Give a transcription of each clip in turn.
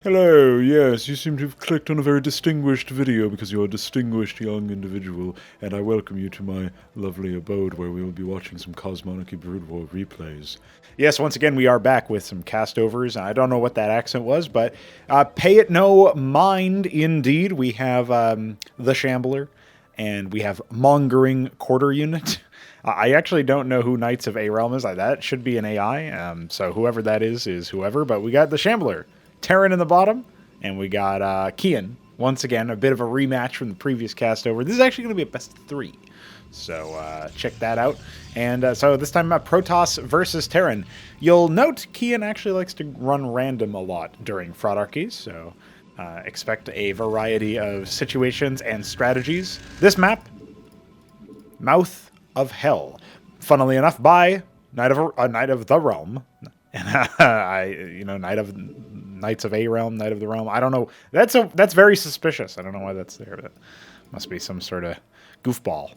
Hello, yes, you seem to have clicked on a very distinguished video because you're a distinguished young individual, and I welcome you to my lovely abode where we will be watching some Cosmonarchy Brood War replays. Yes, once again, we are back with some castovers. I don't know what that accent was, but pay it no mind indeed. We have the Shambler, and we have Mongering Quarter Unit. I actually don't know who Knights of A-Realm is. That should be an AI, so whoever that is whoever, but we got the Shambler. Terran in the bottom, and we got Keyan. Once again, a bit of a rematch from the previous castover. This is actually going to be a best of 3, so check that out. And so this time, Protoss versus Terran. You'll note Keyan actually likes to run random a lot during Fraudarchies, so expect a variety of situations and strategies. This map, Mouth of Hel, funnily enough, by Knight of the Realm. Knights of A-Realm, Knight of the Realm. I don't know. That's very suspicious. I don't know why that's there. That must be some sort of goofball.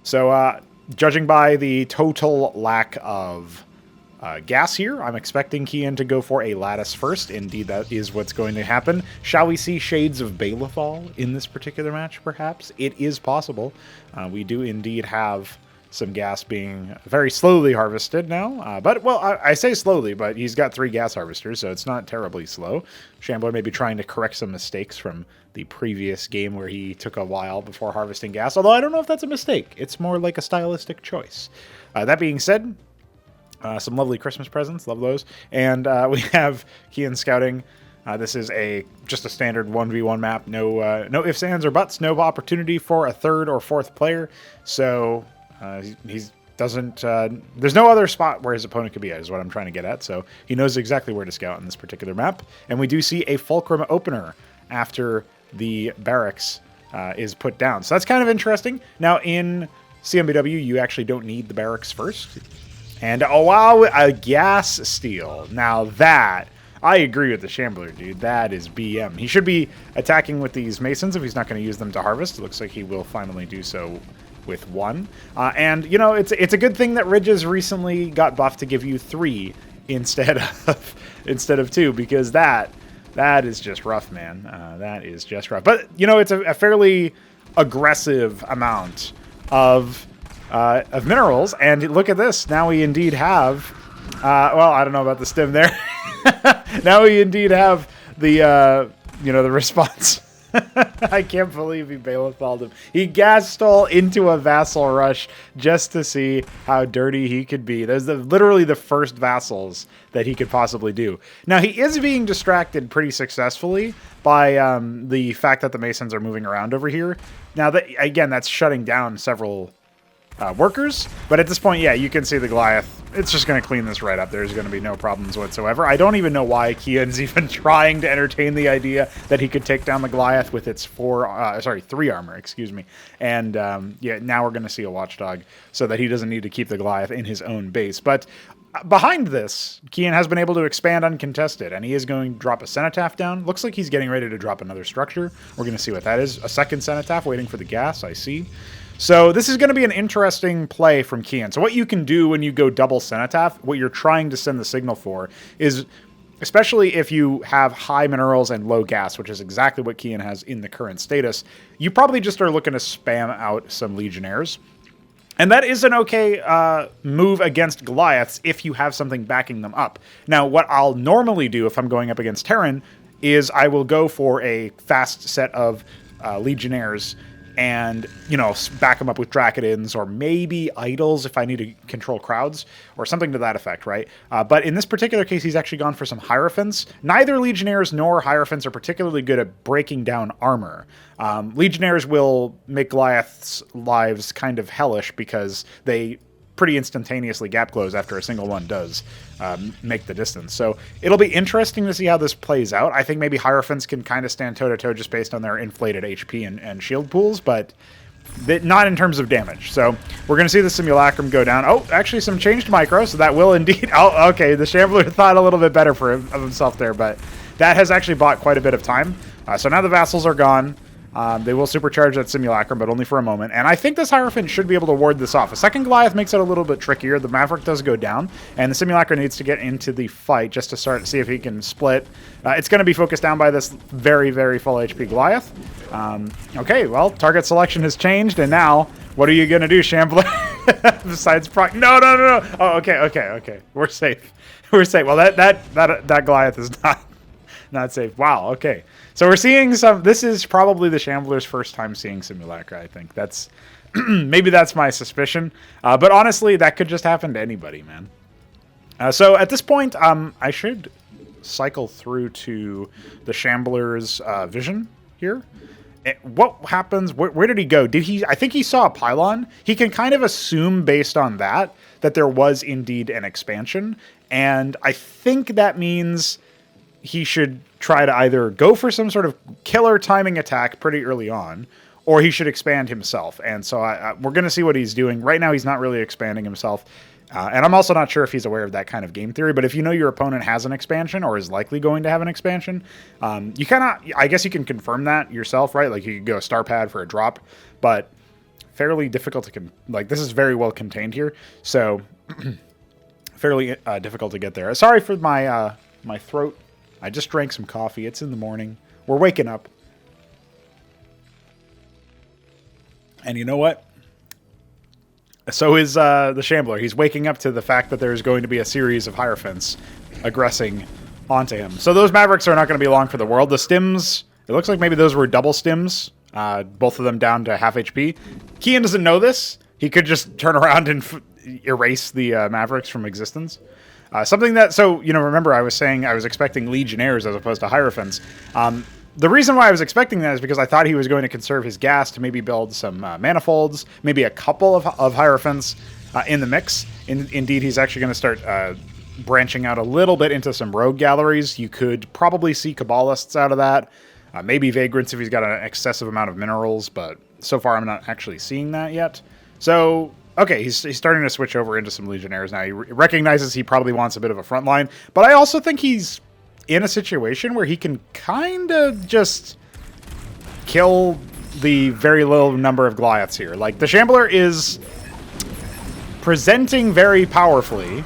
So, judging by the total lack of gas here, I'm expecting Keyan to go for a lattice first. Indeed, that is what's going to happen. Shall we see shades of Balefall in this particular match, perhaps? It is possible. We do indeed have some gas being very slowly harvested now. Well, I say slowly, but he's got 3 gas harvesters, so it's not terribly slow. Shambler may be trying to correct some mistakes from the previous game where he took a while before harvesting gas, although I don't know if that's a mistake. It's more like a stylistic choice. That being said, some lovely Christmas presents, love those. And we have Keyan scouting. This is just a standard 1v1 map, no ifs, ands, or buts, no opportunity for a 3rd or 4th player, so there's no other spot where his opponent could be at, is what I'm trying to get at. So he knows exactly where to scout in this particular map. And we do see a fulcrum opener after the barracks is put down. So that's kind of interesting. Now in CMBW, you actually don't need the barracks first. And oh wow, a gas steal. Now that, I agree with the Shambler, dude. That is BM. He should be attacking with these Masons if he's not going to use them to harvest. It looks like he will finally do so with 1. And, you know, it's a good thing that Ridges recently got buffed to give you 3 instead of 2, because that is just rough, man. That is just rough. But, you know, it's a fairly aggressive amount of minerals. And look at this. Now we indeed have, well, I don't know about the stem there. Now we indeed have the, the response. I can't believe he Balefalled him. He gas stole into a vassal rush just to see how dirty he could be. Those are literally the first vassals that he could possibly do. Now, he is being distracted pretty successfully by the fact that the Masons are moving around over here. Now, again, that's shutting down several workers, but at this point, yeah, you can see the Goliath. It's just going to clean this right up. There's going to be no problems whatsoever. I don't even know why Keyan's even trying to entertain the idea that he could take down the Goliath with its 3 armor, excuse me. And yeah, now we're going to see a Watchdog so that he doesn't need to keep the Goliath in his own base. But behind this, Keyan has been able to expand uncontested, and he is going to drop a Cenotaph down. Looks like he's getting ready to drop another structure. We're going to see what that is. A second Cenotaph waiting for the gas, I see. So this is going to be an interesting play from Keyan. So what you can do when you go double Cenotaph, what you're trying to send the signal for is, especially if you have high minerals and low gas, which is exactly what Keyan has in the current status, you probably just are looking to spam out some Legionnaires. And that is an okay move against Goliaths if you have something backing them up. Now, what I'll normally do if I'm going up against Terran is I will go for a fast set of Legionnaires and, you know, back them up with Dracodins or maybe Idols if I need to control crowds or something to that effect, right? But in this particular case, he's actually gone for some Hierophants. Neither Legionnaires nor Hierophants are particularly good at breaking down armor. Legionnaires will make Goliath's lives kind of hellish because they pretty instantaneously gap close after a single one does make the distance. So it'll be interesting to see how this plays out. I think maybe Hierophants can kind of stand toe-to-toe just based on their inflated HP and shield pools, but not in terms of damage. So we're going to see the Simulacrum go down. Oh, actually some changed micro, so that will indeed... Oh, okay, the Shambler thought a little bit better of himself there, but that has actually bought quite a bit of time. So now the Vassals are gone. They will supercharge that Simulacrum, but only for a moment. And I think this Hierophant should be able to ward this off. A second Goliath makes it a little bit trickier. The Maverick does go down, and the Simulacrum needs to get into the fight just to start to see if he can split. It's going to be focused down by this very, very full HP Goliath. Okay, well, target selection has changed, and now, what are you going to do, Shambler? Besides proc... No. Oh, okay. We're safe. We're safe. Well, that Goliath is not safe. Wow, okay. So we're seeing some... This is probably the Shambler's first time seeing Simulacra, I think. That's... maybe that's my suspicion. But honestly, that could just happen to anybody, man. So at this point, I should cycle through to the Shambler's vision here. What happens? Where did he go? I think he saw a pylon. He can kind of assume based on that there was indeed an expansion. And I think that means he should try to either go for some sort of killer timing attack pretty early on, or he should expand himself. And so we're going to see what he's doing. Right now, he's not really expanding himself. And I'm also not sure if he's aware of that kind of game theory, but if you know your opponent has an expansion or is likely going to have an expansion, you I guess you can confirm that yourself, right? Like you could go Star Pad for a drop, but fairly difficult to, this is very well contained here. So fairly difficult to get there. Sorry for my, my throat. I just drank some coffee. It's in the morning. We're waking up. And you know what? So is the Shambler. He's waking up to the fact that there's going to be a series of Hierophants aggressing onto him. So those Mavericks are not going to be long for the world. The stims, it looks like maybe those were double stims, both of them down to half HP. Keyan doesn't know this. He could just turn around and erase the Mavericks from existence. Something that, so, remember I was saying I was expecting Legionnaires as opposed to Hierophants. The reason why I was expecting that is because I thought he was going to conserve his gas to maybe build some manifolds, maybe a couple of Hierophants in the mix. Indeed, he's actually going to start branching out a little bit into some rogue galleries. You could probably see Kabbalists out of that. Maybe Vagrants if he's got an excessive amount of minerals, but so far I'm not actually seeing that yet. So, okay, he's starting to switch over into some Legionnaires now. He recognizes he probably wants a bit of a front line, but I also think he's in a situation where he can kind of just kill the very little number of Goliaths here. Like, the Shambler is presenting very powerfully,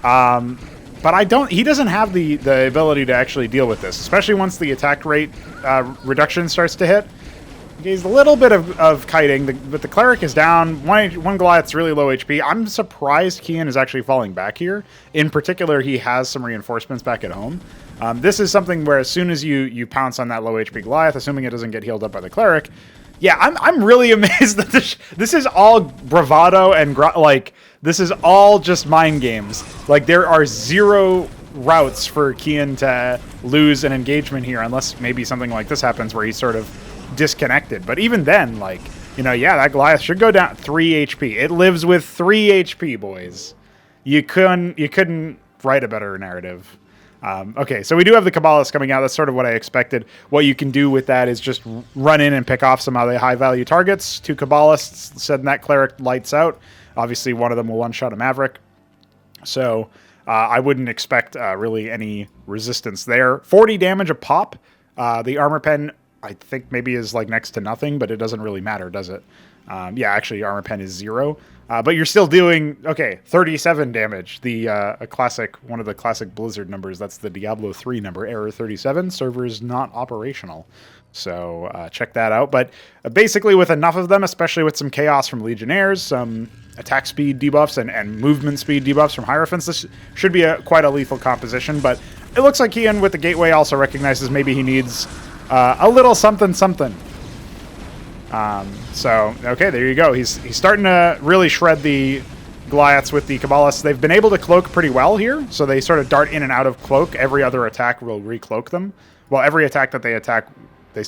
but he doesn't have the ability to actually deal with this, especially once the attack rate reduction starts to hit. He's a little bit of kiting, but the Cleric is down. One Goliath's really low HP. I'm surprised Keyan is actually falling back here. In particular, he has some reinforcements back at home. This is something where as soon as you pounce on that low HP Goliath, assuming it doesn't get healed up by the Cleric, yeah, I'm really amazed that this is all bravado and this is all just mind games. Like, there are zero routes for Keyan to lose an engagement here, unless maybe something like this happens where he's sort of disconnected. But even then, yeah, that Goliath should go down 3 HP. It lives with 3 HP, boys. You couldn't write a better narrative. Okay, so we do have the Kabbalists coming out. That's sort of what I expected. What you can do with that is just run in and pick off some of the high-value targets. 2 Kabbalists, send that Cleric lights out. Obviously, one of them will one-shot a Maverick. So I wouldn't expect really any resistance there. 40 damage a pop. The Armor Pen, I think, maybe is next to nothing, but it doesn't really matter, does it? Yeah, actually, Armor Pen is 0. But you're still doing, 37 damage. One of the classic Blizzard numbers. That's the Diablo 3 number, error 37. Server is not operational. So check that out. But basically, with enough of them, especially with some chaos from Legionnaires, some attack speed debuffs and movement speed debuffs from Hierophants, this should be quite a lethal composition. But it looks like Keyan with the Gateway also recognizes maybe he needs a little something. So, okay, there you go. He's starting to really shred the Goliaths with the Kabbalists. They've been able to cloak pretty well here, so they sort of dart in and out of cloak. Every other attack will recloak them. Well, every attack that they attack,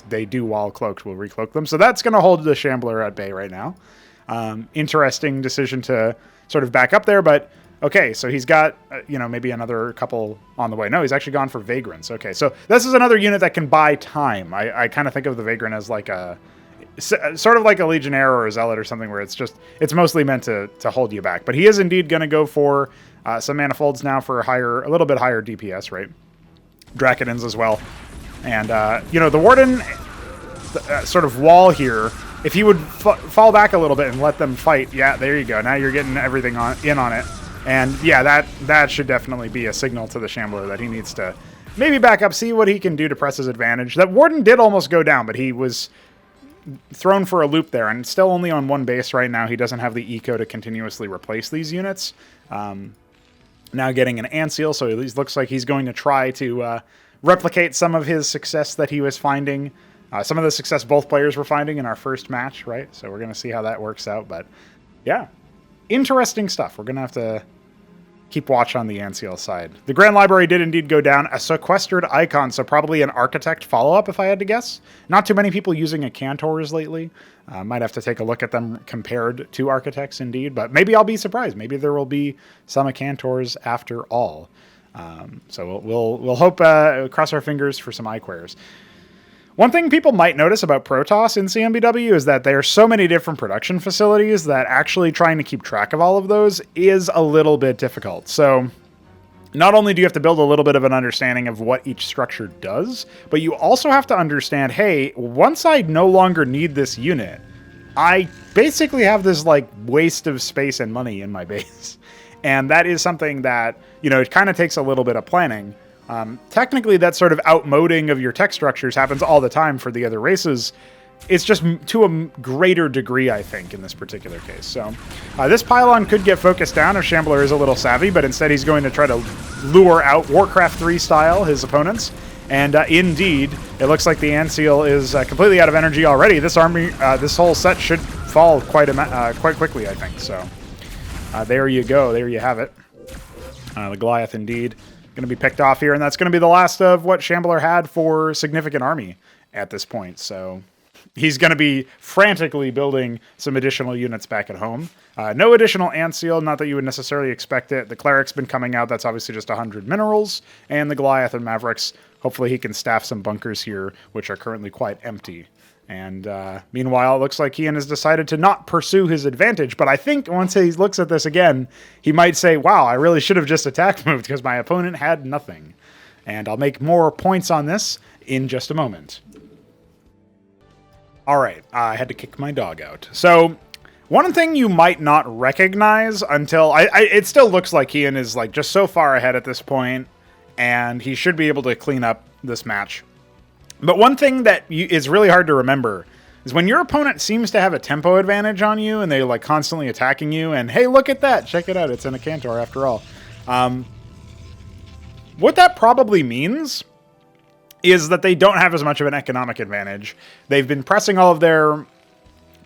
they do while cloaked will recloak them. So that's going to hold the Shambler at bay right now. Interesting decision to sort of back up there, but okay, so he's got, maybe another couple on the way. No, he's actually gone for Vagrants. Okay, so this is another unit that can buy time. I kind of think of the Vagrant as sort of like a Legionnaire or a Zealot or something where it's mostly meant to hold you back. But he is indeed going to go for some Manifolds now for a little bit higher DPS, right? Drakidins as well. And, the Warden, sort of wall here. If he would fall back a little bit and let them fight, yeah, there you go. Now you're getting everything in on it. And yeah, that should definitely be a signal to the Shambler that he needs to maybe back up, see what he can do to press his advantage. That Warden did almost go down, but he was thrown for a loop there, and still only on one base right now. He doesn't have the eco to continuously replace these units. Now getting an Antseal, so it looks like he's going to try to replicate some of his success that he was finding. Some of the success both players were finding in our first match, right? So we're going to see how that works out. But yeah, interesting stuff. We're going to have to keep watch on the Antseal side. The Grand Library did indeed go down. A sequestered icon, so probably an Architect follow-up if I had to guess. Not too many people using a Cantors lately. Might have to take a look at them compared to Architects indeed, but maybe I'll be surprised. Maybe there will be some Cantors after all. So we'll hope, cross our fingers for some Iquares. One thing people might notice about Protoss in CMBW is that there are so many different production facilities that actually trying to keep track of all of those is a little bit difficult. So not only do you have to build a little bit of an understanding of what each structure does, but you also have to understand, hey, once I no longer need this unit, I basically have this like waste of space and money in my base. And that is something that, it kind of takes a little bit of planning. Technically, that sort of outmoding of your tech structures happens all the time for the other races. It's just to a greater degree, I think, in this particular case. So this pylon could get focused down if Shambler is a little savvy, but instead he's going to try to lure out Warcraft 3 style his opponents. And indeed, it looks like the Antseal is completely out of energy already. This army, this whole set should fall quite quickly, I think. So there you go. There you have it. The Goliath indeed going to be picked off here, and that's going to be the last of what Shambler had for significant army at this point. So he's going to be frantically building some additional units back at home. No additional Antseal, not that you would necessarily expect it. The Cleric's been coming out. That's obviously just 100 minerals. And the Goliath and Mavericks, hopefully he can staff some bunkers here, which are currently quite empty. And meanwhile, it looks like Keyan has decided to not pursue his advantage. But I think once he looks at this again, he might say, wow, I really should have just attack moved because my opponent had nothing. And I'll make more points on this in just a moment. All right, I had to kick my dog out. So one thing you might not recognize until... it still looks like Keyan is like just so far ahead at this point, and he should be able to clean up this match. But one thing that is really hard to remember is when your opponent seems to have a tempo advantage on you and they're like constantly attacking you and, hey, look at that. Check it out. It's in a Cantor after all. What that probably means is that they don't have as much of an economic advantage. They've been pressing all of their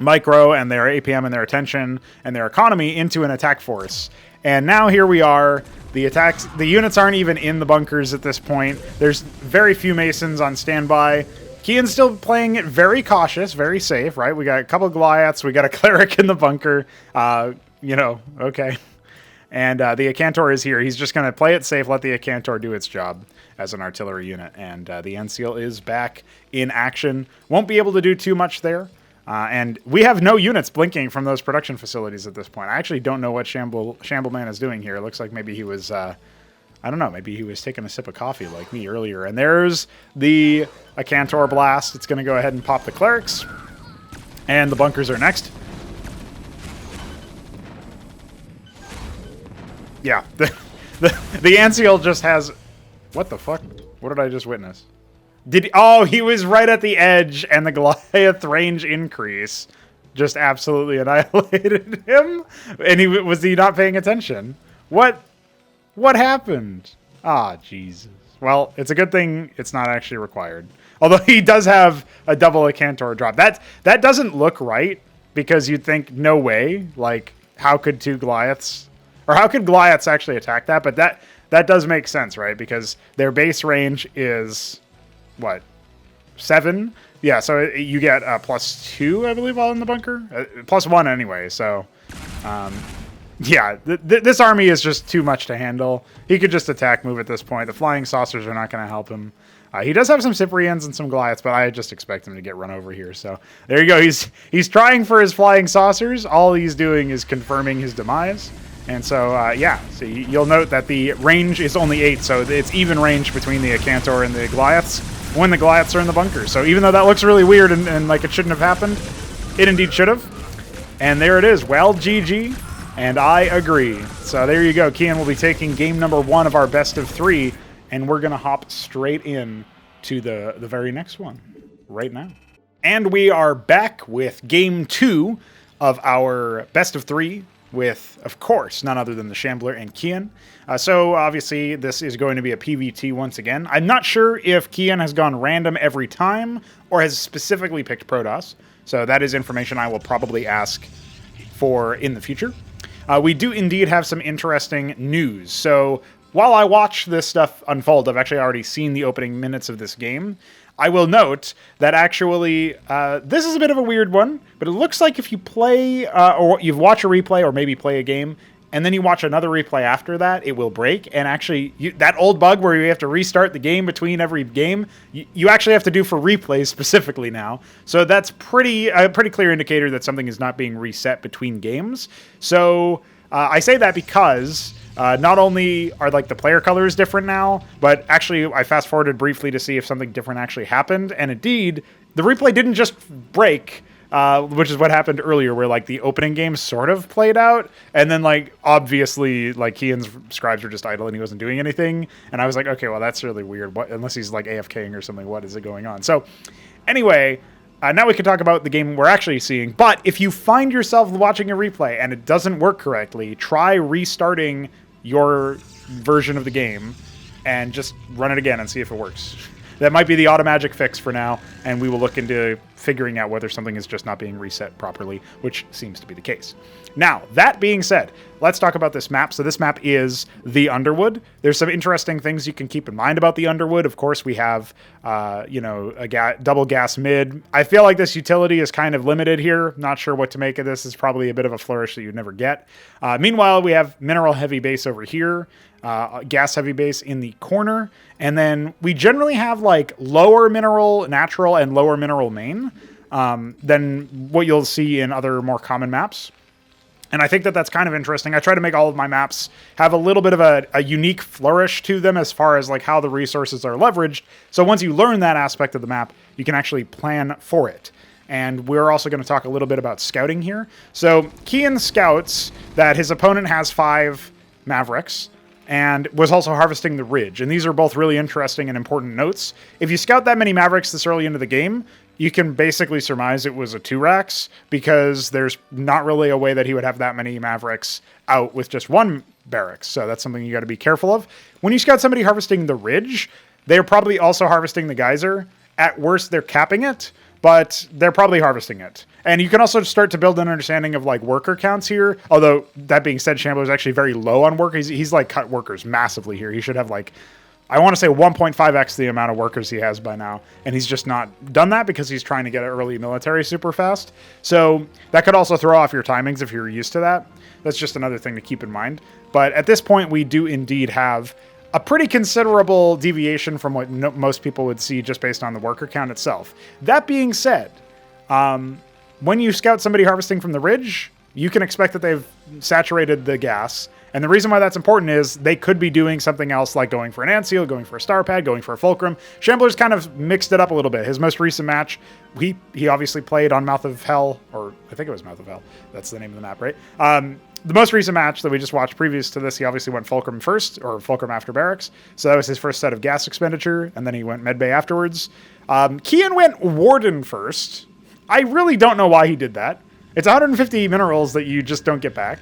micro and their APM and their attention and their economy into an attack force. And now here we are. The units aren't even in the bunkers at this point. There's very few Masons on standby. Keyan's still playing it very cautious, very safe, right? We got a couple of Goliaths. We got a Cleric in the bunker. Okay. And the Acantor is here. He's just going to play it safe, let the Acantor do its job as an artillery unit. And the Antseal is back in action. Won't be able to do too much there. And we have no units blinking from those production facilities at this point. I actually don't know what Shambleman is doing here. It looks like maybe he was, I don't know, maybe he was taking a sip of coffee like me earlier. And there's the Acantor Blast. It's going to go ahead and pop the Clerics. And the bunkers are next. Yeah, the Antseal just has... What the fuck? What did I just witness? He was right at the edge, and the Goliath range increase just absolutely annihilated him. And was he not paying attention? What happened? Jesus. Well, it's a good thing it's not actually required. Although he does have a double Acantor drop. That doesn't look right, because you'd think, no way. Like, how could two Goliaths... Or how could Goliaths actually attack that? But that does make sense, right? Because their base range is... What? 7? Yeah, so you get +2, I believe, while in the bunker. +1 anyway, so... yeah, this army is just too much to handle. He could just attack move at this point. The flying saucers are not going to help him. He does have some Cyprians and some Goliaths, but I just expect him to get run over here. So there you go. He's trying for his flying saucers. All he's doing is confirming his demise. And so, yeah, so you'll note that the range is only 8, so it's even range between the Acantor and the Goliaths. when the Goliaths are in the bunker. So even though that looks really weird and like it shouldn't have happened, it indeed should have. And there it is. Well, GG. And I agree. So there you go. Keyan will be taking game number 1 of our best of 3. And we're going to hop straight in to the very next one right now. And we are back with game 2 of our best of 3 with, of course, none other than the Shambler and Keyan. So obviously this is going to be a PvT once again. I'm not sure if Keyan has gone random every time or has specifically picked Protoss. So that is information I will probably ask for in the future. We do indeed have some interesting news. So while I watch this stuff unfold, I've actually already seen the opening minutes of this game. I will note that actually, this is a bit of a weird one, but it looks like if you play, or you watch a replay or maybe play a game, and then you watch another replay after that, it will break. And actually, that old bug where you have to restart the game between every game, you actually have to do for replays specifically now. So that's a pretty clear indicator that something is not being reset between games. So I say that because not only are like the player colors different now, but actually I fast forwarded briefly to see if something different actually happened. And indeed, the replay didn't just break, which is what happened earlier, where like the opening game sort of played out, and then like obviously like Keyan's scribes were just idle and he wasn't doing anything, and I was like, okay, well that's really weird. What, unless he's like AFKing or something? What is it going on? So anyway, now we can talk about the game we're actually seeing. But if you find yourself watching a replay and it doesn't work correctly, try restarting your version of the game and just run it again and see if it works. That might be the automagic fix for now, and we will look into figuring out whether something is just not being reset properly, which seems to be the case. Now, that being said, let's talk about this map. So this map is the Underwood. There's some interesting things you can keep in mind about the Underwood. Of course, we have, a double gas mid. I feel like this utility is kind of limited here. Not sure what to make of this. It's probably a bit of a flourish that you'd never get. Meanwhile, we have mineral heavy base over here. Gas heavy base in the corner, and then we generally have like lower mineral natural and lower mineral main than what you'll see in other more common maps. And I think that that's kind of interesting. I try to make all of my maps have a little bit of a unique flourish to them as far as like how the resources are leveraged. So once you learn that aspect of the map, you can actually plan for it. And we're also going to talk a little bit about scouting here. So Keyan scouts that his opponent has 5 Mavericks and was also harvesting the ridge. And these are both really interesting and important notes. If you scout that many Mavericks this early into the game, you can basically surmise it was a 2-racks, because there's not really a way that he would have that many Mavericks out with just 1 barracks. So that's something you got to be careful of. When you scout somebody harvesting the ridge, they're probably also harvesting the geyser. At worst, they're capping it, but they're probably harvesting it. And you can also start to build an understanding of like worker counts here. Although that being said, Shambler is actually very low on work. He's like cut workers massively here. He should have like, I want to say 1.5x the amount of workers he has by now. And he's just not done that because he's trying to get early military super fast. So that could also throw off your timings if you're used to that. That's just another thing to keep in mind. But at this point, we do indeed have a pretty considerable deviation from what most people would see just based on the worker count itself. That being said, when you scout somebody harvesting from the ridge, you can expect that they've saturated the gas. And the reason why that's important is they could be doing something else, like going for an ant seal, going for a star pad, going for a fulcrum. Shambler's kind of mixed it up a little bit. His most recent match, he obviously played on Mouth of Hel, or I think it was Mouth of Hel. That's the name of the map, right? The most recent match that we just watched previous to this, he obviously went fulcrum first, or fulcrum after barracks. So that was his first set of gas expenditure, and then he went medbay afterwards. Keyan went warden first. I really don't know why he did that. It's 150 minerals that you just don't get back.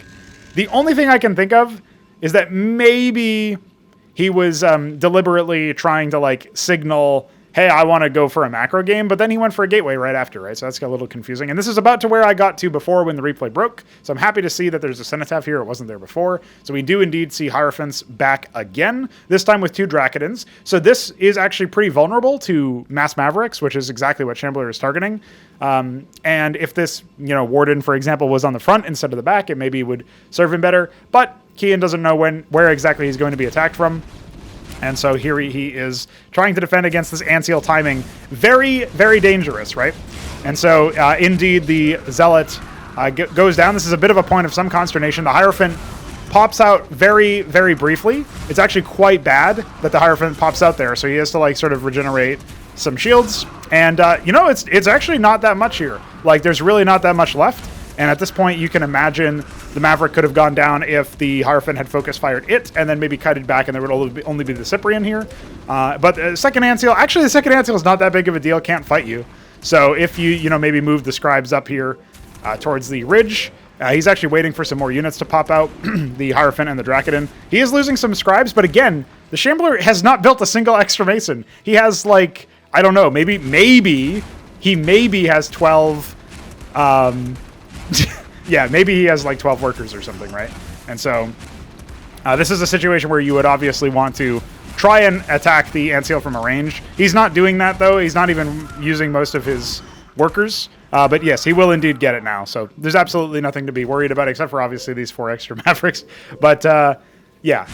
The only thing I can think of is that maybe he was deliberately trying to like signal, hey, I want to go for a macro game, but then he went for a gateway right after, right? So that's got a little confusing. And this is about to where I got to before when the replay broke. So I'm happy to see that there's a cenotaph here. It wasn't there before. So we do indeed see Hierophants back again, this time with 2 Drakodons. So this is actually pretty vulnerable to mass Mavericks, which is exactly what Shambler is targeting. And if this, Warden, for example, was on the front instead of the back, it maybe would serve him better. But Keyan doesn't know where exactly he's going to be attacked from. And so here he is trying to defend against this Anseal timing. Very, very dangerous, right? And so indeed the Zealot goes down. This is a bit of a point of some consternation. The Hierophant pops out very, very briefly. It's actually quite bad that the Hierophant pops out there. So he has to like sort of regenerate some shields. And, you know, it's actually not that much here. Like, there's really not that much left. And at this point, you can imagine the Maverick could have gone down if the Hierophant had focus fired it and then maybe kited back, and there would only be the Cyprian here. But the second Anseal, actually the second Anseal is not that big of a deal, can't fight you. So if you know, maybe move the Scribes up here towards the ridge, he's actually waiting for some more units to pop out, the Hierophant and the Dracodon. He is losing some Scribes, but again, the Shambler has not built a single extra Mason. He has, like, I don't know, maybe he has 12, yeah, maybe he has like 12 workers or something, right? And so this is a situation where you would obviously want to try and attack the Anseal from a range. He's not doing that, though. He's not even using most of his workers. But yes, he will indeed get it now. So there's absolutely nothing to be worried about, except for obviously these 4 extra Mavericks. But yeah.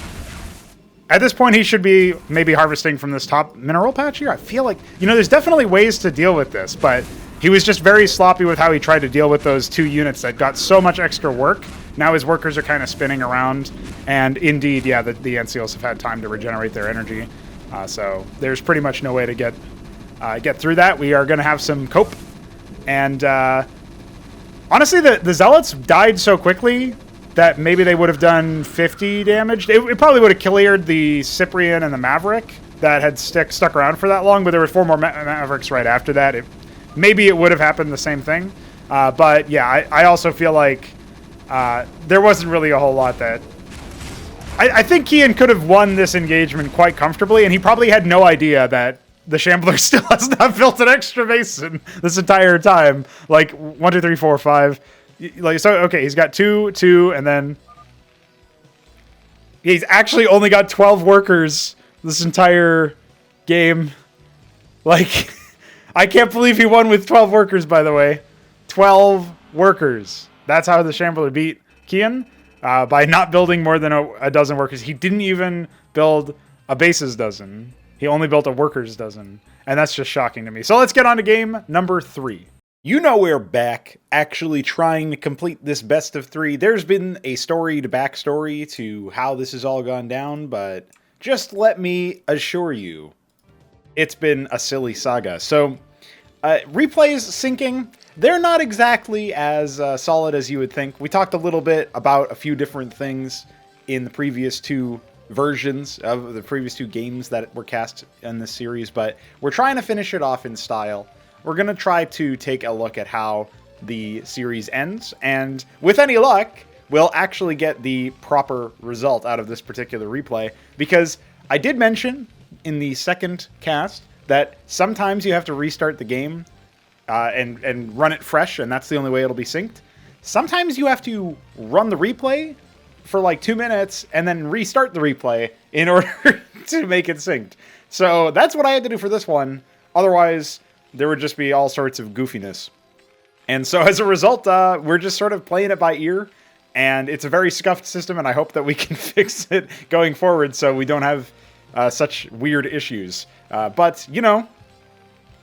At this point, he should be maybe harvesting from this top mineral patch here. I feel like, you know, there's definitely ways to deal with this, but he was just very sloppy with how he tried to deal with those 2 units that got so much extra work. Now his workers are kind of spinning around, and indeed, yeah, the Anseals have had time to regenerate their energy. So there's pretty much no way to get through that. We are going to have some cope. And honestly, the Zealots died so quickly that maybe they would have done 50 damage. It probably would have cleared the Cyprian and the Maverick that had stuck around for that long, but there were 4 more Mavericks right after that. Maybe it would have happened the same thing. But yeah, I also feel like there wasn't really a whole lot that... I think Keyan could have won this engagement quite comfortably, and he probably had no idea that the Shambler still has not built an extra Mason this entire time. Like, 1, 2, 3, 4, 5... Like, so, okay, he's got 2, and then he's actually only got 12 workers this entire game. Like, I can't believe he won with 12 workers, by the way. 12 workers. That's how the Shambler beat Keyan, by not building more than a dozen workers. He didn't even build a base's dozen. He only built a worker's dozen, and that's just shocking to me. So let's get on to game number 3. You know we're back, actually trying to complete this best of 3. There's been a storied backstory to how this has all gone down, but just let me assure you, it's been a silly saga. So, replays syncing, they're not exactly as solid as you would think. We talked a little bit about a few different things in the previous 2 versions of the previous 2 games that were cast in this series, but we're trying to finish it off in style. We're going to try to take a look at how the series ends, and with any luck, we'll actually get the proper result out of this particular replay, because I did mention in the second cast that sometimes you have to restart the game and run it fresh, and that's the only way it'll be synced. Sometimes you have to run the replay for like 2 minutes and then restart the replay in order to make it synced. So that's what I had to do for this one. Otherwise, there would just be all sorts of goofiness. And so as a result, we're just sort of playing it by ear, and it's a very scuffed system, and I hope that we can fix it going forward so we don't have such weird issues. But, you know,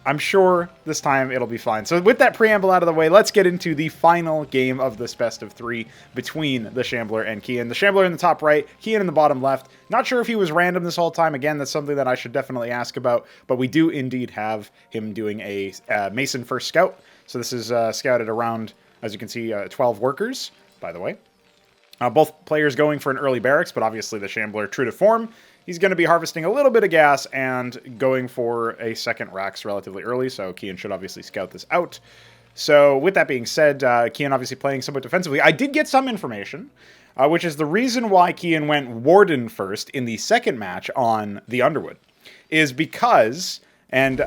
I'm sure this time it'll be fine. So with that preamble out of the way, let's get into the final game of this best of 3 between the Shambler and Keyan. The Shambler in the top right, Keyan in the bottom left. Not sure if he was random this whole time. Again, that's something that I should definitely ask about. But we do indeed have him doing a Mason first scout. So this is scouted around, as you can see, 12 workers, by the way. Both players going for an early barracks, but obviously the Shambler, true to form, he's going to be harvesting a little bit of gas and going for a second Rax relatively early, so Keyan should obviously scout this out. So with that being said, Keyan obviously playing somewhat defensively. I did get some information, which is the reason why Keyan went Warden first in the second match on the Underwood, is because, and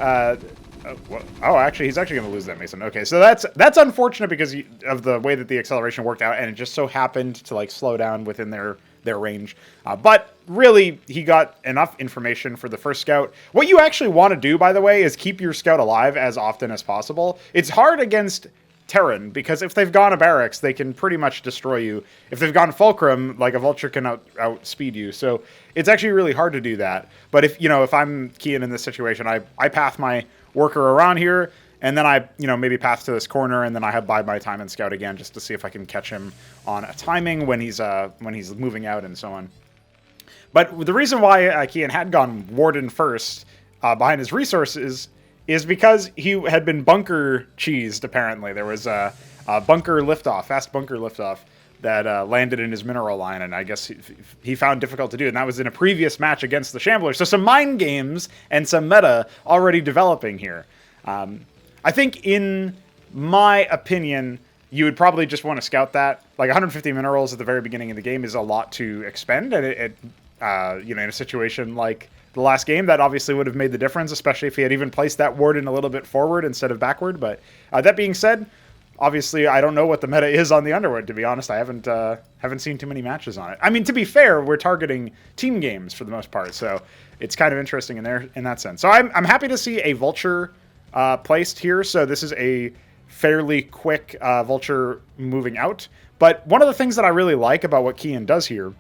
actually, he's actually going to lose that Mason. Okay, so that's unfortunate because of the way that the acceleration worked out, and it just so happened to like slow down within their range. But really, he got enough information for the first scout. What you actually want to do, by the way, is keep your scout alive as often as possible. It's hard against Terran, because if they've gone a barracks, they can pretty much destroy you. If they've gone Fulcrum, like a Vulture can outspeed you. So it's actually really hard to do that. But if I'm Keyan in this situation, I path my worker around here, and then I, maybe path to this corner, and then I bide my time and scout again just to see if I can catch him on a timing when he's moving out and so on. But the reason why Keyan had gone Warden first behind his resources is because he had been bunker cheesed, apparently. There was a bunker liftoff, fast bunker liftoff, that landed in his mineral line, and I guess he found difficult to do, and that was in a previous match against the Shambler. So some mind games and some meta already developing here. I think, in my opinion, you would probably just want to scout that. Like 150 minerals at the very beginning of the game is a lot to expend, and in a situation like the last game, that obviously would have made the difference, especially if he had even placed that warden a little bit forward instead of backward. But that being said, obviously, I don't know what the meta is on the Underwood, to be honest. I haven't seen too many matches on it. I mean, to be fair, we're targeting team games for the most part, so it's kind of interesting in that sense. So I'm happy to see a Vulture placed here. So this is a fairly quick Vulture moving out. But one of the things that I really like about what Keyan does here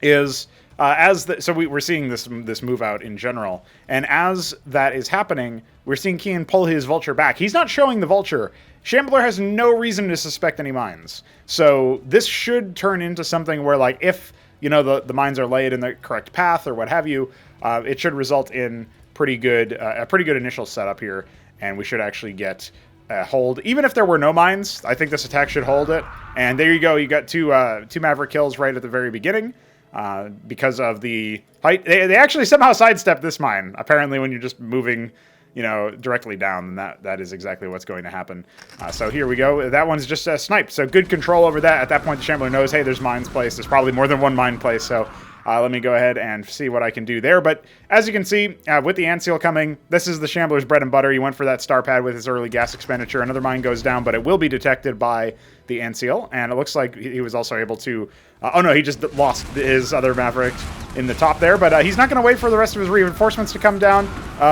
is... we're seeing this move out in general, and as that is happening, we're seeing Keyan pull his Vulture back. He's not showing the Vulture. Shambler has no reason to suspect any mines, so this should turn into something where, like, if the mines are laid in the correct path or what have you, it should result in a pretty good initial setup here, and we should actually get a hold. Even if there were no mines, I think this attack should hold it. And there you go. You got two Maverick kills right at the very beginning. Because of the height. They actually somehow sidestepped this mine. Apparently, when you're just moving, directly down, then that is exactly what's going to happen. So here we go. That one's just sniped. So good control over that. At that point, the Shambler knows, hey, there's mines placed. There's probably more than one mine placed. So let me go ahead and see what I can do there. But as you can see, with the Ant Seal coming, this is the Shambler's bread and butter. He went for that star pad with his early gas expenditure. Another mine goes down, but it will be detected by the Ant Seal. And it looks like he was also able to... oh no, he just lost his other Maverick in the top there, but he's not going to wait for the rest of his reinforcements to come down.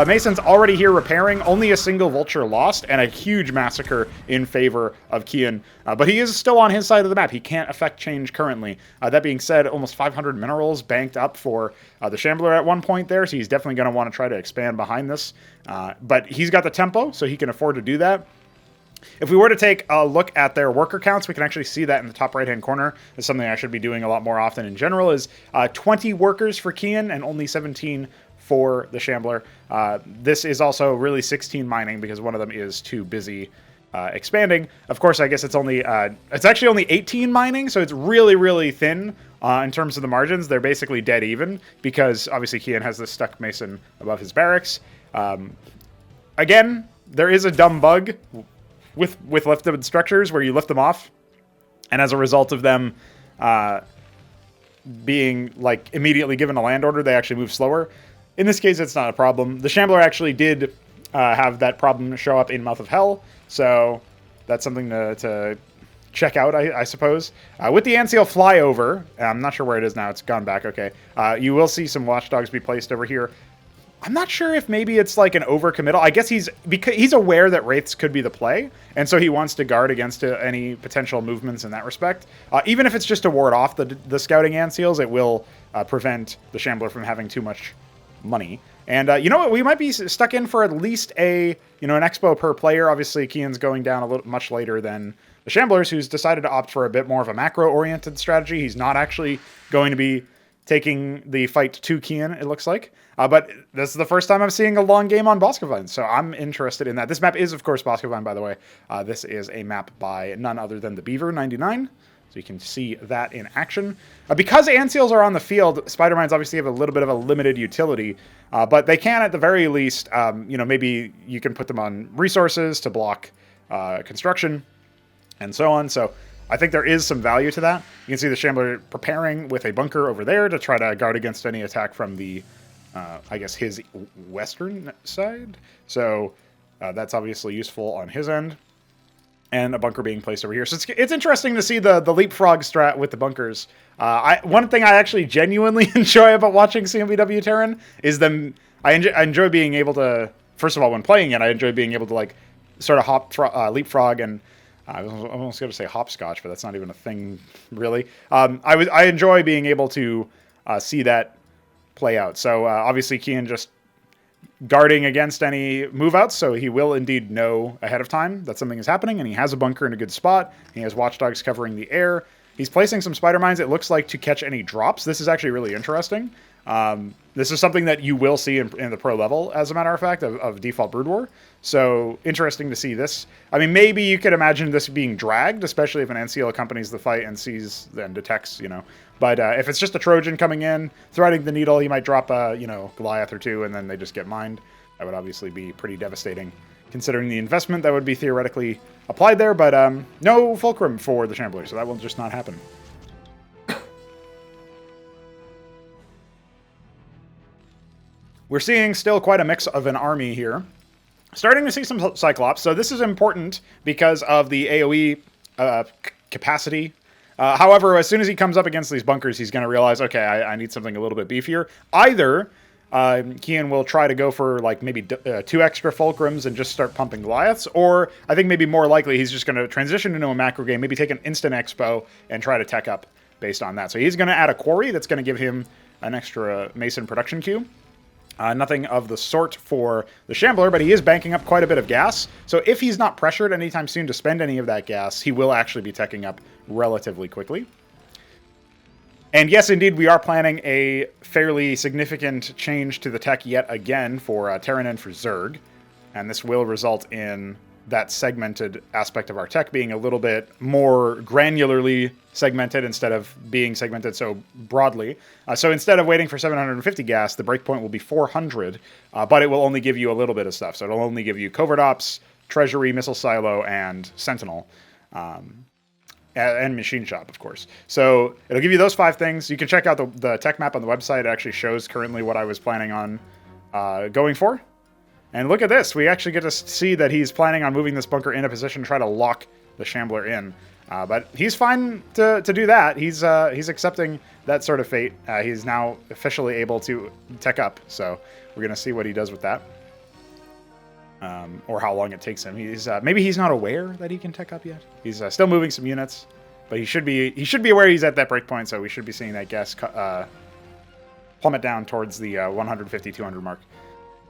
Mason's already here repairing, only a single Vulture lost, and a huge massacre in favor of Keyan. But he is still on his side of the map. He can't affect change currently. That being said, almost 500 minerals banked up for the Shambler at one point there, so he's definitely going to want to try to expand behind this. But he's got the tempo, so he can afford to do that. If we were to take a look at their worker counts, we can actually see that in the top right-hand corner. It's something I should be doing a lot more often in general, is 20 workers for Keyan and only 17 for the Shambler. This is also really 16 mining because one of them is too busy expanding. Of course, I guess it's actually only 18 mining, so it's really, really thin in terms of the margins. They're basically dead even because obviously Keyan has this stuck Mason above his barracks. Again, there is a dumb bug with lifted structures where you lift them off, and as a result of them being like immediately given a land order, they actually move slower. In this case, it's not a problem. The Shambler actually did have that problem show up in Mouth of Hel, so that's something to check out, I suppose. With the Ant Seal flyover, I'm not sure where it is now. It's gone back. Okay, you will see some watchdogs be placed over here. I'm not sure if maybe it's like an overcommittal. I guess because he's aware that Wraiths could be the play, and so he wants to guard against any potential movements in that respect. Even if it's just to ward off the scouting Ant Seals, it will prevent the Shambler from having too much money. And you know what? We might be stuck in for at least an expo per player. Obviously, Keyan's going down a little much later than the Shamblers, who's decided to opt for a bit more of a macro-oriented strategy. He's not actually going to be taking the fight to Keyan, it looks like. But this is the first time I'm seeing a long game on Boskevine, so I'm interested in that. This map is, of course, Boskevine, by the way. This is a map by none other than the Beaver 99, so you can see that in action. Because Ant Seals are on the field, Spider Mines obviously have a little bit of a limited utility, but they can, at the very least, maybe you can put them on resources to block construction and so on. So I think there is some value to that. You can see the Shambler preparing with a bunker over there to try to guard against any attack from the, I guess, his western side. So that's obviously useful on his end. And a bunker being placed over here. So it's interesting to see the leapfrog strat with the bunkers. One thing I actually genuinely enjoy about watching CMBW Terran is them. I enjoy being able to, first of all, when playing it, I enjoy being able to like sort of leapfrog and I was almost going to say hopscotch, but that's not even a thing, really. I enjoy being able to see that play out. So obviously Keyan just guarding against any move outs, so he will indeed know ahead of time that something is happening, and he has a bunker in a good spot. He has watchdogs covering the air. He's placing some spider mines, it looks like, to catch any drops. This is actually really interesting. This is something that you will see in the pro level, as a matter of fact, of default Brood War. So interesting to see this. I mean, maybe you could imagine this being dragged, especially if an NCL accompanies the fight and sees and detects, you know. But if it's just a Trojan coming in, threading the needle, he might drop a, you know, Goliath or two, and then they just get mined. That would obviously be pretty devastating, considering the investment that would be theoretically applied there. But no Fulcrum for the Shambler, so that will just not happen. We're seeing still quite a mix of an army here. Starting to see some Cyclops. So this is important because of the AoE capacity. However, as soon as he comes up against these bunkers, he's going to realize, okay, I need something a little bit beefier. Either Keyan will try to go for like maybe 2 extra Fulcrums and just start pumping Goliaths, or I think maybe more likely he's just going to transition into a macro game, maybe take an instant expo and try to tech up based on that. So he's going to add a quarry that's going to give him an extra Mason production queue. Nothing of the sort for the Shambler, but he is banking up quite a bit of gas. So if he's not pressured anytime soon to spend any of that gas, he will actually be teching up relatively quickly. And yes, indeed, we are planning a fairly significant change to the tech yet again for Terran and for Zerg. And this will result in that segmented aspect of our tech being a little bit more granularly segmented instead of being segmented so broadly. So instead of waiting for 750 gas, the breakpoint will be 400, but it will only give you a little bit of stuff. So it'll only give you Covert Ops, Treasury, Missile Silo, and Sentinel. And Machine Shop, of course. So it'll give you those 5 things. You can check out the tech map on the website. It actually shows currently what I was planning on going for. And look at this. We actually get to see that he's planning on moving this bunker in a position to try to lock the Shambler in. But he's fine to do that. He's accepting that sort of fate. He's now officially able to tech up. So we're going to see what he does with that. Or how long it takes him. Maybe he's not aware that he can tech up yet. He's still moving some units. But he should be aware he's at that breakpoint. So we should be seeing that gas plummet down towards the 150-200 mark.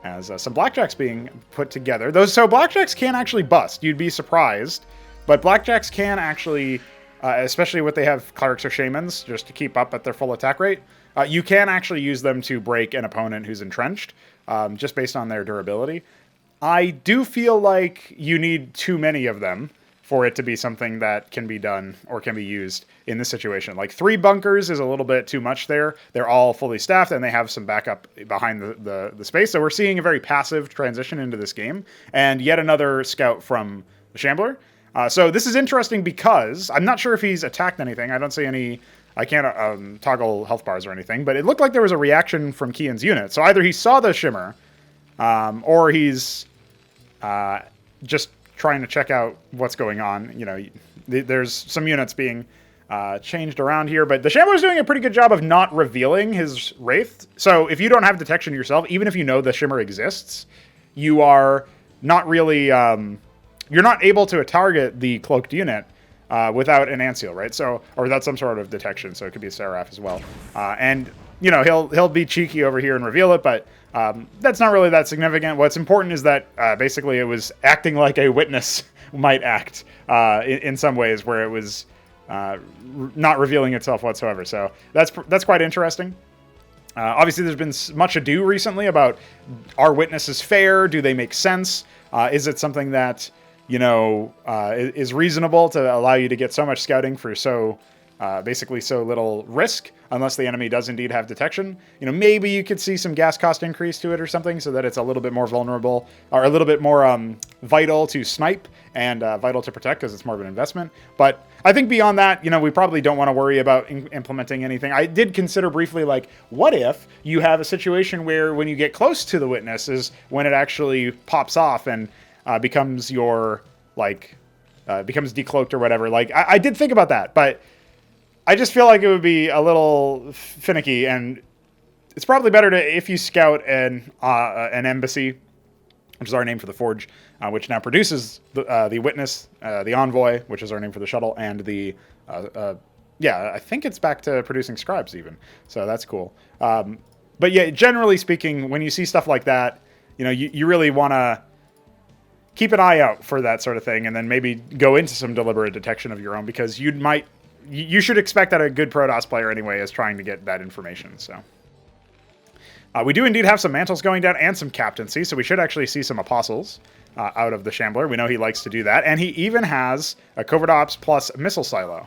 As some blackjacks being put together. So blackjacks can actually bust. You'd be surprised. But blackjacks can actually, especially when they have clerics or shamans, just to keep up at their full attack rate, you can actually use them to break an opponent who's entrenched, just based on their durability. I do feel like you need too many of them for it to be something that can be done or can be used in this situation. Like 3 bunkers is a little bit too much there. They're all fully staffed and they have some backup behind the space. So we're seeing a very passive transition into this game. And yet another scout from the Shambler. So this is interesting because I'm not sure if he's attacked anything. I don't see any... I can't toggle health bars or anything, but it looked like there was a reaction from Keyan's unit. So either he saw the shimmer, or he's just trying to check out what's going on. You know, there's some units being changed around here, but the Shambler's doing a pretty good job of not revealing his Wraith. So if you don't have detection yourself, even if you know the shimmer exists, you are not really... you're not able to target the cloaked unit without an Anseal, right? So, or without some sort of detection. So it could be a Seraph as well. And you know, he'll be cheeky over here and reveal it, but that's not really that significant. What's important is that basically it was acting like a witness might act in some ways, where it was not revealing itself whatsoever. So that's quite interesting. Obviously, there's been much ado recently about, are witnesses fair? Do they make sense? Is it something that, you know, is reasonable to allow you to get so much scouting for basically so little risk, unless the enemy does indeed have detection? You know, maybe you could see some gas cost increase to it or something, so that it's a little bit more vulnerable, or a little bit more vital to snipe and vital to protect, because it's more of an investment. But I think beyond that, you know, we probably don't want to worry about implementing anything. I did consider briefly, like, what if you have a situation where when you get close to the witness is when it actually pops off and becomes your, like, becomes decloaked or whatever. Like, I did think about that, but I just feel like it would be a little finicky, and it's probably better to, if you scout an embassy, which is our name for the Forge, which now produces the Witness, the Envoy, which is our name for the Shuttle, and the, I think it's back to producing Scribes even, so that's cool. But yeah, generally speaking, when you see stuff like that, you know, you really want to keep an eye out for that sort of thing, and then maybe go into some deliberate detection of your own, because you should expect that a good Protoss player anyway is trying to get that information. So We do indeed have some mantles going down and some captaincy, so we should actually see some apostles out of the Shambler. We know he likes to do that. And he even has a covert ops plus missile silo.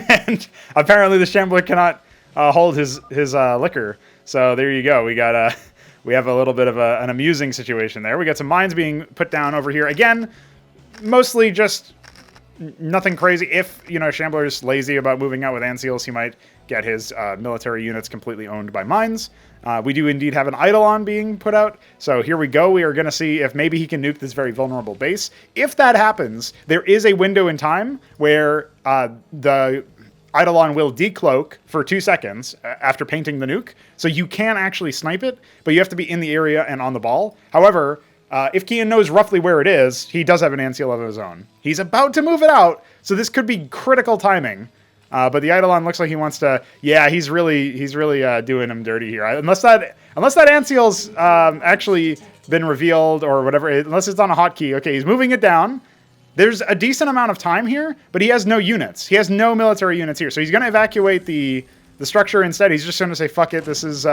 And apparently the Shambler cannot hold his liquor. So there you go. We got we have a little bit of an amusing situation there. We got some mines being put down over here. Again, mostly just nothing crazy. If, you know, Shambler's lazy about moving out with Anseals, he might get his military units completely owned by mines. We do indeed have an Eidolon being put out. So here we go. We are going to see if maybe he can nuke this very vulnerable base. If that happens, there is a window in time where the Eidolon will decloak for 2 seconds after painting the nuke. So you can actually snipe it, but you have to be in the area and on the ball. However, if Keyan knows roughly where it is, he does have an Anseal of his own. He's about to move it out, so this could be critical timing. But the Eidolon looks like he wants to. Yeah, he's really doing him dirty here. Unless that Anseal's actually been revealed or whatever. Unless it's on a hotkey. Okay, he's moving it down. There's a decent amount of time here, but he has no units. He has no military units here, so he's going to evacuate the structure instead. He's just going to say, "Fuck it. This is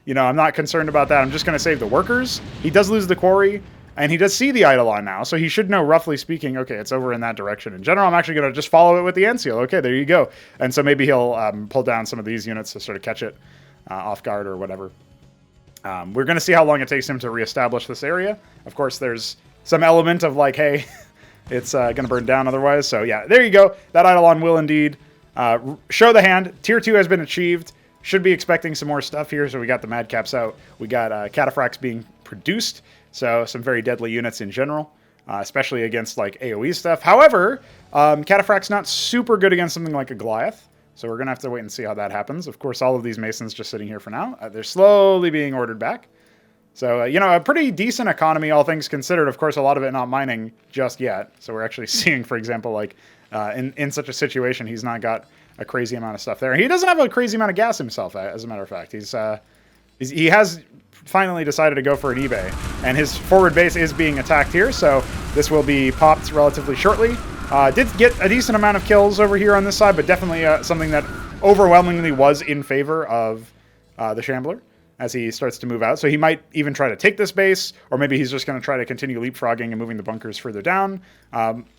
you know, I'm not concerned about that. I'm just going to save the workers." He does lose the quarry. And he does see the Eidolon now, so he should know, roughly speaking, okay, it's over in that direction. In general, I'm actually going to just follow it with the Anseal. Okay, there you go. And so maybe he'll pull down some of these units to sort of catch it off guard or whatever. We're going to see how long it takes him to reestablish this area. Of course, there's some element of like, hey, it's going to burn down otherwise. So yeah, there you go. That Eidolon will indeed show the hand. Tier 2 has been achieved. Should be expecting some more stuff here. So we got the Madcaps out. We got Cataphracts being produced. So some very deadly units in general, especially against like AoE stuff. However, Cataphract's not super good against something like a Goliath. So we're going to have to wait and see how that happens. Of course, all of these Masons just sitting here for now. They're slowly being ordered back. So, you know, a pretty decent economy, all things considered. Of course, a lot of it not mining just yet. So we're actually seeing, for example, like in such a situation, he's not got a crazy amount of stuff there. He doesn't have a crazy amount of gas himself, as a matter of fact. He has finally decided to go for an eBay, and his forward base is being attacked here, so this will be popped relatively shortly. Did get a decent amount of kills over here on this side, but definitely something that overwhelmingly was in favor of the Shambler as he starts to move out. So he might even try to take this base, or maybe he's just going to try to continue leapfrogging and moving the bunkers further down.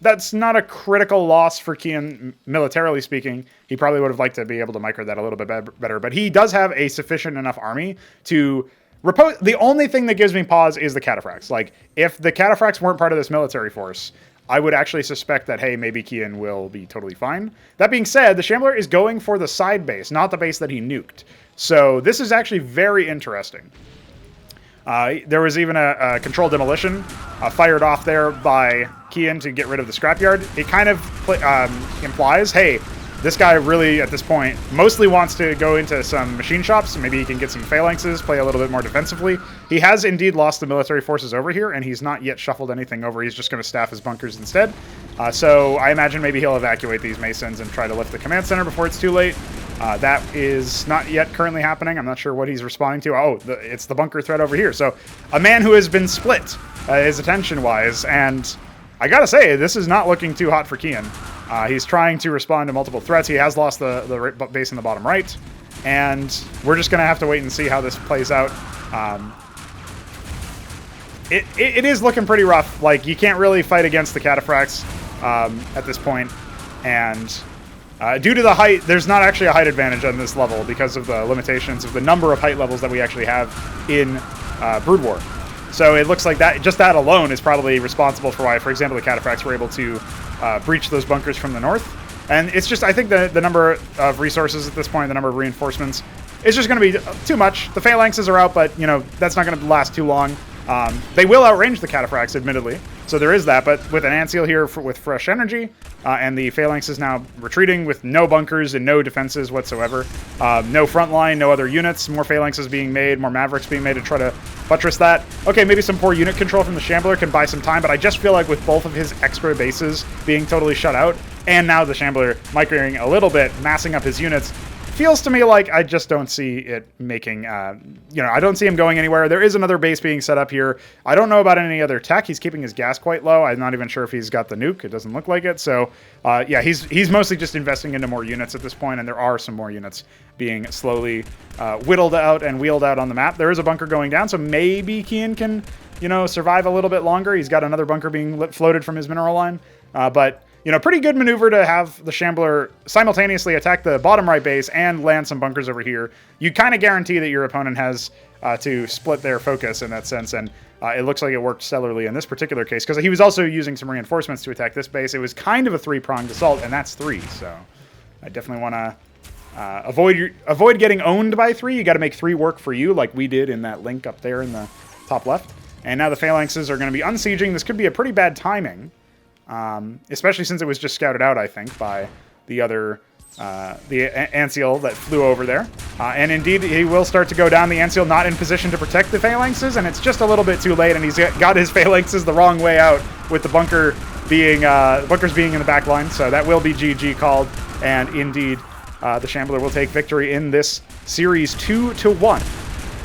That's not a critical loss for Keyan, militarily speaking. He probably would have liked to be able to micro that a little bit better, but he does have a sufficient enough army to repose. The only thing that gives me pause is the Cataphracts. Like, if the Cataphracts weren't part of this military force, I would actually suspect that, hey, maybe Keyan will be totally fine. That being said, the Shambler is going for the side base, not the base that he nuked. So this is actually very interesting. There was even a controlled demolition fired off there by Keyan to get rid of the scrapyard. It kind of implies, hey, this guy really, at this point, mostly wants to go into some machine shops. So maybe he can get some phalanxes, play a little bit more defensively. He has indeed lost the military forces over here, and he's not yet shuffled anything over. He's just going to staff his bunkers instead. So I imagine maybe he'll evacuate these Masons and try to lift the command center before it's too late. That is not yet currently happening. I'm not sure what he's responding to. Oh, it's the bunker threat over here. So a man who has been split, his attention-wise, and I gotta say, this is not looking too hot for Keyan. He's trying to respond to multiple threats. He has lost the base in the bottom right, and we're just going to have to wait and see how this plays out. It is looking pretty rough. Like, you can't really fight against the Cataphracts at this point, and due to the height, there's not actually a height advantage on this level because of the limitations of the number of height levels that we actually have in Brood War. So it looks like that just that alone is probably responsible for why, for example, the Cataphracts were able to breach those bunkers from the north. And it's just, I think the number of resources at this point, the number of reinforcements, is just going to be too much. The phalanxes are out, but, you know, that's not going to last too long. They will outrange the Cataphracts, admittedly. So there is that, but with an Anseal here with fresh energy, and the Phalanx is now retreating with no bunkers and no defenses whatsoever. No front line, no other units, more Phalanxes being made, more Mavericks being made to try to buttress that. Okay, maybe some poor unit control from the Shambler can buy some time, but I just feel like with both of his extra bases being totally shut out, and now the Shambler microing a little bit, massing up his units, feels to me like I just don't see it making, I don't see him going anywhere. There is another base being set up here. I don't know about any other tech. He's keeping his gas quite low. I'm not even sure if he's got the nuke. It doesn't look like it. So, yeah, he's mostly just investing into more units at this point, and there are some more units being slowly whittled out and wheeled out on the map. There is a bunker going down, so maybe Keyan can, survive a little bit longer. He's got another bunker being floated from his mineral line, but pretty good maneuver to have the Shambler simultaneously attack the bottom right base and land some bunkers over here. You kind of guarantee that your opponent has to split their focus in that sense, and it looks like it worked stellarly in this particular case, because he was also using some reinforcements to attack this base. It was kind of a three-pronged assault, and that's 3, so I definitely want to avoid getting owned by 3. You got to make 3 work for you, like we did in that link up there in the top left. And now the Phalanxes are going to be unsieging. This could be a pretty bad timing. Especially since it was just scouted out, I think, by the other, the Ancial that flew over there. And indeed, he will start to go down. The Ancial not in position to protect the Phalanxes, and it's just a little bit too late, and he's got his Phalanxes the wrong way out with the bunkers being in the back line, so that will be GG called, and indeed, the Shambler will take victory in this series 2-1.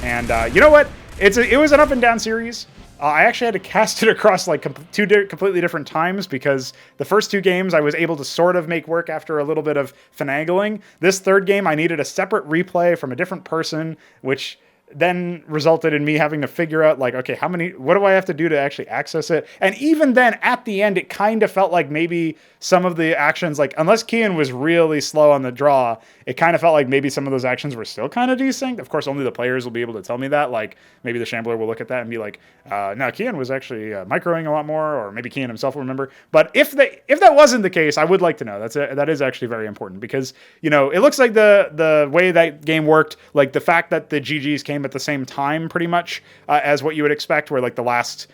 And you know what? It was an up and down series. I actually had to cast it across like two completely different times, because the first 2 games I was able to sort of make work after a little bit of finagling. This third game I needed a separate replay from a different person, which then resulted in me having to figure out, like, okay, what do I have to do to actually access it? And even then, at the end, it kind of felt like maybe some of the actions, like, unless Keyan was really slow on the draw, it kind of felt like maybe some of those actions were still kind of desynced. Of course, only the players will be able to tell me that. Like, maybe the Shambler will look at that and be like, no, Keyan was actually microing a lot more, or maybe Keyan himself will remember. But if that wasn't the case, I would like to know. That is actually very important, because, it looks like the way that game worked, like the fact that the GGs came at the same time pretty much as what you would expect, where like the last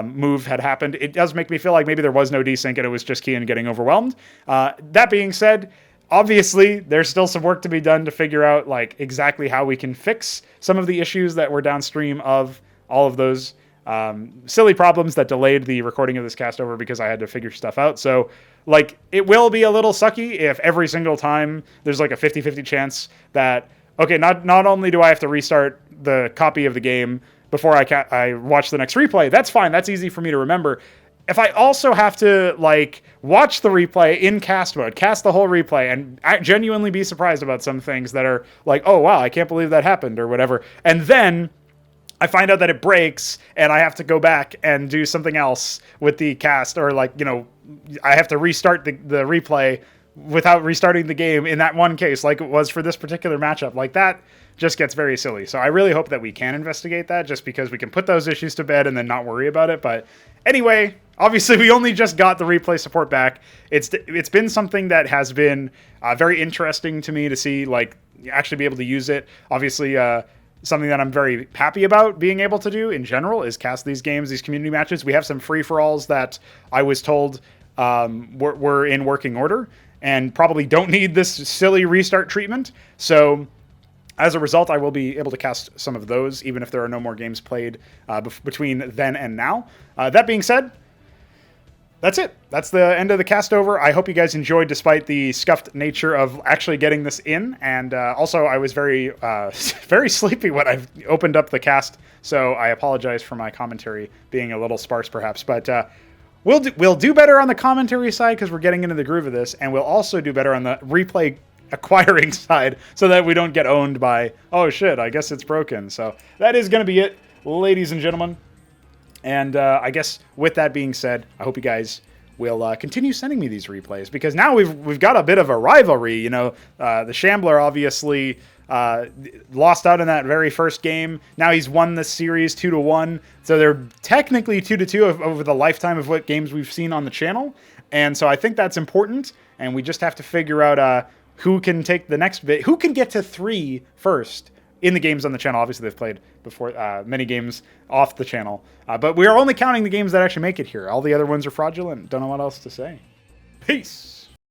move had happened, it does make me feel like maybe there was no desync and it was just Keyan getting overwhelmed. That being said, obviously there's still some work to be done to figure out like exactly how we can fix some of the issues that were downstream of all of those silly problems that delayed the recording of this cast over, because I had to figure stuff out. So like, it will be a little sucky if every single time there's like a 50-50 chance that, okay, not only do I have to restart the copy of the game before I watch the next replay, that's fine, that's easy for me to remember. If I also have to like watch the replay in cast mode, cast the whole replay, and genuinely be surprised about some things that are like, oh wow, I can't believe that happened, or whatever, and then I find out that it breaks and I have to go back and do something else with the cast, or like, I have to restart the replay without restarting the game in that one case, like it was for this particular matchup. Like, that just gets very silly. So I really hope that we can investigate that, just because we can put those issues to bed and then not worry about it. But anyway, obviously we only just got the replay support back. It's been something that has been very interesting to me to see, like, actually be able to use it. Obviously, something that I'm very happy about being able to do in general is cast these games, these community matches. We have some free-for-alls that I was told were in working order and probably don't need this silly restart treatment. So as a result, I will be able to cast some of those, even if there are no more games played between then and now. That being said, that's it. That's the end of the cast over. I hope you guys enjoyed, despite the scuffed nature of actually getting this in. And also, I was very, very sleepy when I opened up the cast, so I apologize for my commentary being a little sparse, perhaps. But we'll do better on the commentary side, because we're getting into the groove of this, and we'll also do better on the replay acquiring side, so that we don't get owned by, oh shit, I guess it's broken. So that is going to be it, ladies and gentlemen. And I guess with that being said, I hope you guys will continue sending me these replays, because now we've got a bit of a rivalry. The Shambler obviously lost out in that very first game. Now he's won this series 2-1. So they're technically 2-2 over the lifetime of what games we've seen on the channel. And so I think that's important. And we just have to figure out who can take the next bit, who can get to 3 first in the games on the channel. Obviously, they've played before many games off the channel. But we are only counting the games that actually make it here. All the other ones are fraudulent. Don't know what else to say. Peace.